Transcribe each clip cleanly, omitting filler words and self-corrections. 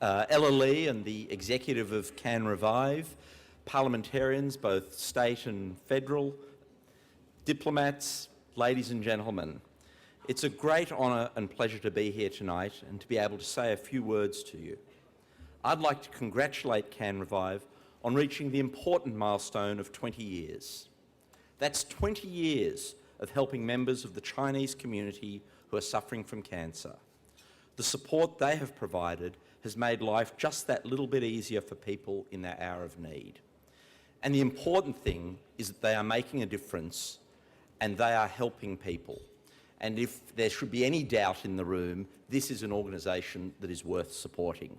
Ella Lee and the executive of CanRevive, parliamentarians, both state and federal, diplomats, ladies and gentlemen. It's a great honour and pleasure to be here tonight and to be able to say a few words to you. I'd like to congratulate CanRevive on reaching the important milestone of 20 years. That's 20 years of helping members of the Chinese community who are suffering from cancer. The support they have provided has made life just that little bit easier for people in their hour of need. And the important thing is that they are making a difference and they are helping people. And if there should be any doubt in the room, this is an organisation that is worth supporting.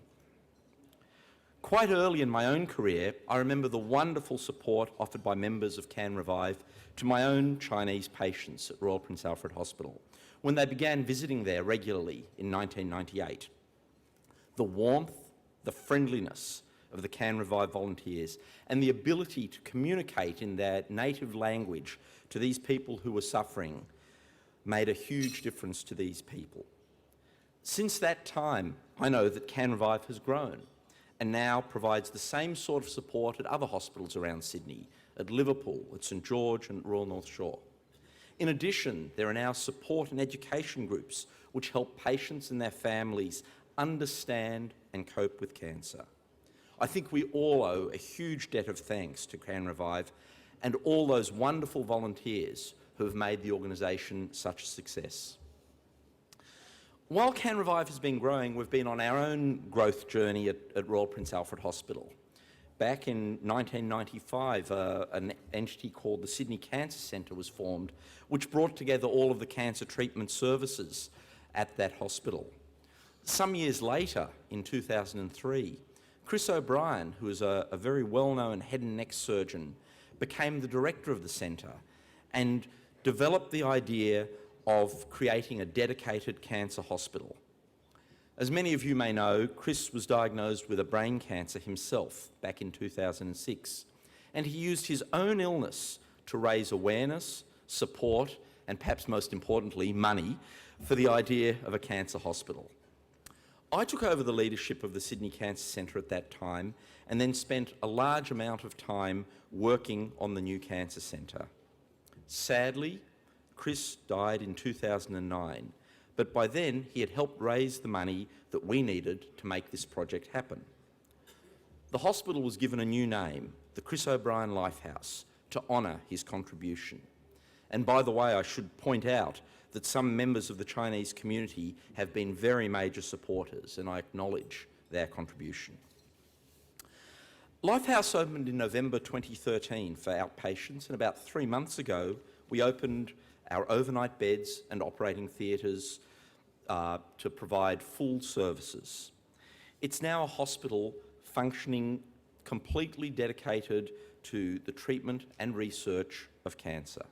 Quite early in my own career, I remember the wonderful support offered by members of CanRevive to my own Chinese patients at Royal Prince Alfred Hospital when they began visiting there regularly in 1998. The warmth, the friendliness of the CanRevive volunteers and the ability to communicate in their native language to these people who were suffering made a huge difference to these people. Since that time, I know that CanRevive has grown and now provides the same sort of support at other hospitals around Sydney, at Liverpool, at St George and Royal North Shore. In addition, there are now support and education groups which help patients and their families understand and cope with cancer. I think we all owe a huge debt of thanks to CanRevive and all those wonderful volunteers who have made the organisation such a success. While CanRevive has been growing, we've been on our own growth journey at Royal Prince Alfred Hospital. Back in 1995, an entity called the Sydney Cancer Centre was formed, which brought together all of the cancer treatment services at that hospital. Some years later, in 2003, Chris O'Brien, who is a very well-known head and neck surgeon, became the director of the centre and developed the idea of creating a dedicated cancer hospital. As many of you may know, Chris was diagnosed with a brain cancer himself back in 2006, and he used his own illness to raise awareness, support, and perhaps most importantly, money for the idea of a cancer hospital. I took over the leadership of the Sydney Cancer Centre at that time and then spent a large amount of time working on the new cancer centre. Sadly, Chris died in 2009, but by then he had helped raise the money that we needed to make this project happen. The hospital was given a new name, the Chris O'Brien Lifehouse, to honour his contribution. And by the way, I should point out that some members of the Chinese community have been very major supporters, and I acknowledge their contribution. Lifehouse opened in November 2013 for outpatients, and about 3 months ago we opened our overnight beds and operating theatres to provide full services. It's now a hospital functioning completely dedicated to the treatment and research of cancer.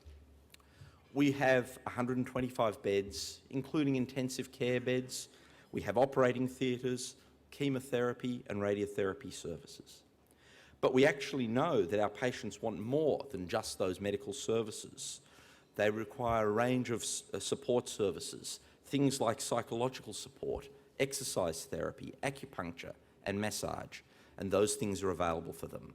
We have 125 beds, including intensive care beds. We have operating theatres, chemotherapy and radiotherapy services. But we actually know that our patients want more than just those medical services. They require a range of support services, things like psychological support, exercise therapy, acupuncture and massage, and those things are available for them.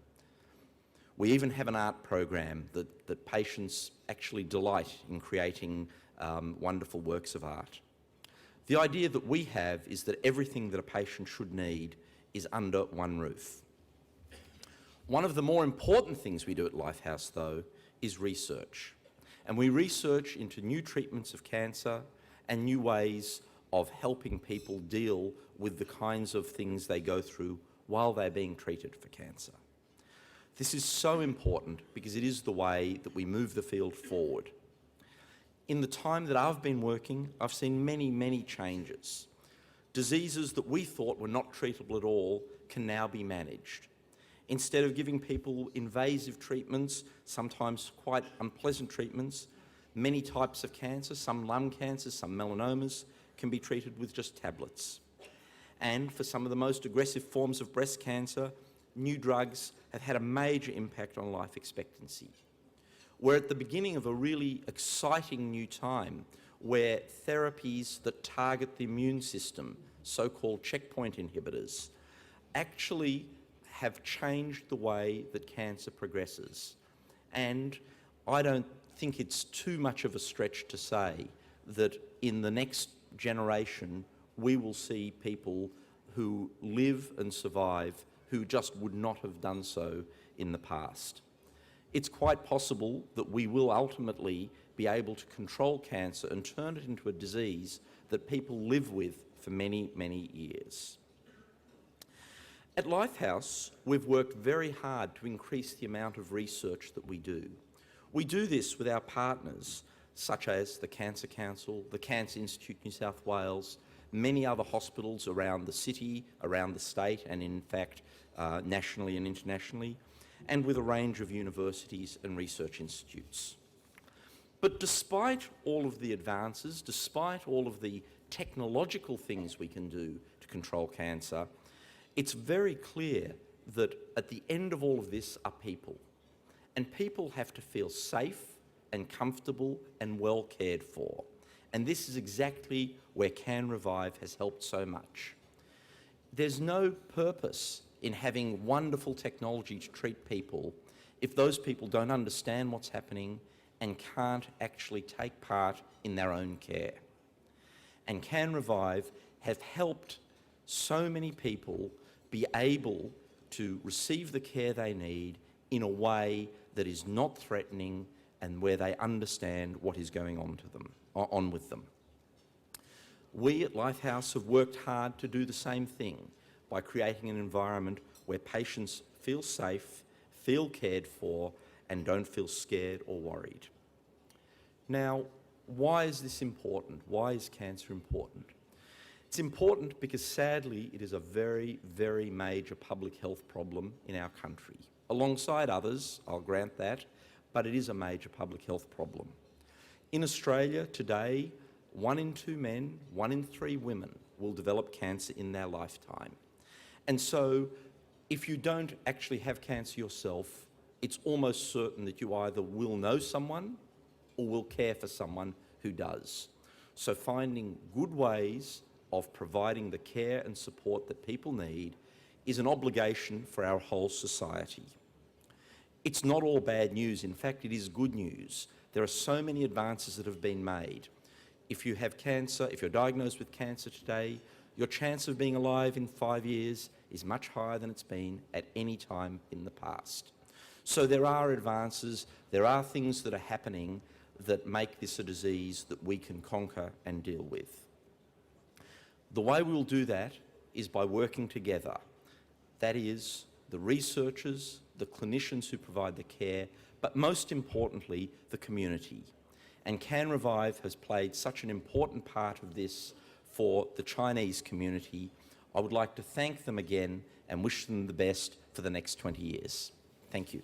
We even have an art program that patients actually delight in creating wonderful works of art. The idea that we have is that everything that a patient should need is under one roof. One of the more important things we do at Lifehouse, though, is research. And we research into new treatments of cancer and new ways of helping people deal with the kinds of things they go through while they're being treated for cancer. This is so important because it is the way that we move the field forward. In the time that I've been working, I've seen many, many changes. Diseases that we thought were not treatable at all can now be managed. Instead of giving people invasive treatments, sometimes quite unpleasant treatments, many types of cancer, some lung cancers, some melanomas, can be treated with just tablets. And for some of the most aggressive forms of breast cancer, new drugs have had a major impact on life expectancy. We're at the beginning of a really exciting new time where therapies that target the immune system, so-called checkpoint inhibitors, actually have changed the way that cancer progresses. And I don't think it's too much of a stretch to say that in the next generation we will see people who live and survive who just would not have done so in the past. It's quite possible that we will ultimately be able to control cancer and turn it into a disease that people live with for many, many years. At Lifehouse, we've worked very hard to increase the amount of research that we do. We do this with our partners, such as the Cancer Council, the Cancer Institute New South Wales, many other hospitals around the city, around the state, and in fact, nationally and internationally, and with a range of universities and research institutes. But despite all of the advances, despite all of the technological things we can do to control cancer, it's very clear that at the end of all of this are people. And people have to feel safe and comfortable and well cared for. And this is exactly where CanRevive has helped so much. There's no purpose in having wonderful technology to treat people if those people don't understand what's happening and can't actually take part in their own care. And CanRevive have helped so many people be able to receive the care they need in a way that is not threatening and where they understand what is going on with them. We at Lifehouse have worked hard to do the same thing by creating an environment where patients feel safe, feel cared for, and don't feel scared or worried. Now, why is this important? Why is cancer important? It's important because sadly it is a very, very major public health problem in our country. Alongside others, I'll grant that, but it is a major public health problem. In Australia today, 1 in 2 men, 1 in 3 women will develop cancer in their lifetime. And so if you don't actually have cancer yourself, it's almost certain that you either will know someone or will care for someone who does. So finding good ways of providing the care and support that people need is an obligation for our whole society. It's not all bad news. In fact, it is good news. There are so many advances that have been made. If you have cancer, if you're diagnosed with cancer today, your chance of being alive in 5 years is much higher than it's been at any time in the past. So there are advances, there are things that are happening that make this a disease that we can conquer and deal with. The way we'll do that is by working together. That is, the researchers, the clinicians who provide the care, but most importantly, the community. And CanRevive has played such an important part of this for the Chinese community. I would like to thank them again and wish them the best for the next 20 years. Thank you.